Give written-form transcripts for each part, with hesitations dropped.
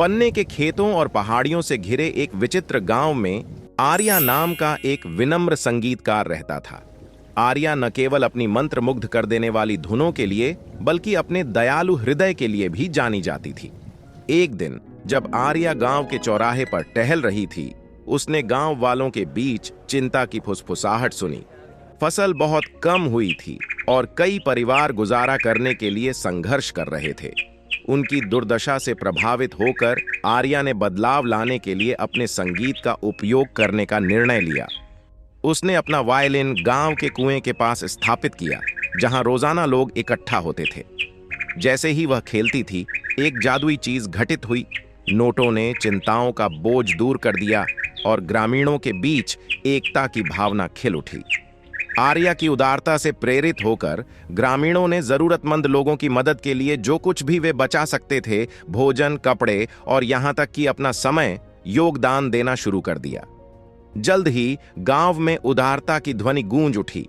पन्ने के खेतों और पहाड़ियों से घिरे एक विचित्र गांव में आर्या नाम का एक विनम्र संगीतकार रहता था। आर्या न केवल अपनी मंत्रमुग्ध कर देने वाली धुनों के लिए बल्कि अपने दयालु हृदय के लिए भी जानी जाती थी। एक दिन जब आर्या गांव के चौराहे पर टहल रही थी, उसने गांव वालों के बीच चिंता की फुसफुसाहट सुनी। फसल बहुत कम हुई थी और कई परिवार गुजारा करने के लिए संघर्ष कर रहे थे। उनकी दुर्दशा से प्रभावित होकर आर्या ने बदलाव लाने के लिए अपने संगीत का उपयोग करने का निर्णय लिया। उसने अपना वायलिन गांव के कुएं के पास स्थापित किया, जहां रोजाना लोग इकट्ठा होते थे। जैसे ही वह खेलती थी, एक जादुई चीज घटित हुई। नोटों ने चिंताओं का बोझ दूर कर दिया और ग्रामीणों के बीच एकता की भावना खिल उठी। आर्या की उदारता से प्रेरित होकर ग्रामीणों ने जरूरतमंद लोगों की मदद के लिए जो कुछ भी वे बचा सकते थे, भोजन, कपड़े और यहां तक कि अपना समय, योगदान देना शुरू कर दिया। जल्द ही गांव में उदारता की ध्वनि गूंज उठी।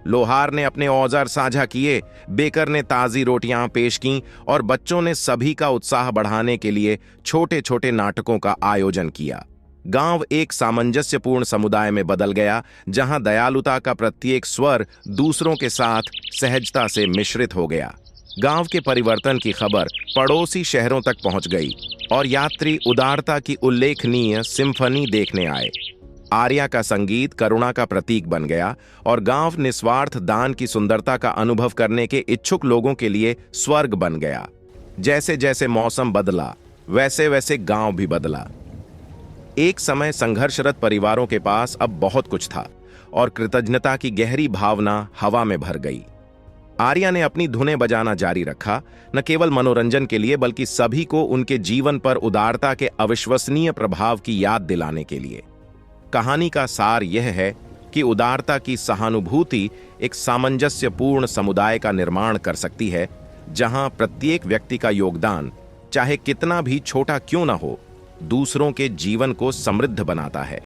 लोहार ने अपने औजार साझा किए, बेकर ने ताजी रोटियां पेश कीं और बच्चों ने सभी का उत्साह बढ़ाने के लिए छोटे छोटे नाटकों का आयोजन किया। गांव एक सामंजस्यपूर्ण समुदाय में बदल गया, जहां दयालुता का प्रत्येक स्वर दूसरों के साथ सहजता से मिश्रित हो गया। गांव के परिवर्तन की खबर पड़ोसी शहरों तक पहुंच गई और यात्री उदारता की उल्लेखनीय सिम्फनी देखने आए। आर्या का संगीत करुणा का प्रतीक बन गया और गांव निस्वार्थ दान की सुंदरता का अनुभव करने के इच्छुक लोगों के लिए स्वर्ग बन गया। जैसे जैसे मौसम बदला, वैसे वैसे गांव भी बदला। एक समय संघर्षरत परिवारों के पास अब बहुत कुछ था और कृतज्ञता की गहरी भावना हवा में भर गई। आर्या ने अपनी धुनें बजाना जारी रखा, न केवल मनोरंजन के लिए बल्कि सभी को उनके जीवन पर उदारता के अविश्वसनीय प्रभाव की याद दिलाने के लिए। कहानी का सार यह है कि उदारता की सहानुभूति एक सामंजस्यपूर्ण समुदाय का निर्माण कर सकती है, जहां प्रत्येक व्यक्ति का योगदान, चाहे कितना भी छोटा क्यों न हो, दूसरों के जीवन को समृद्ध बनाता है।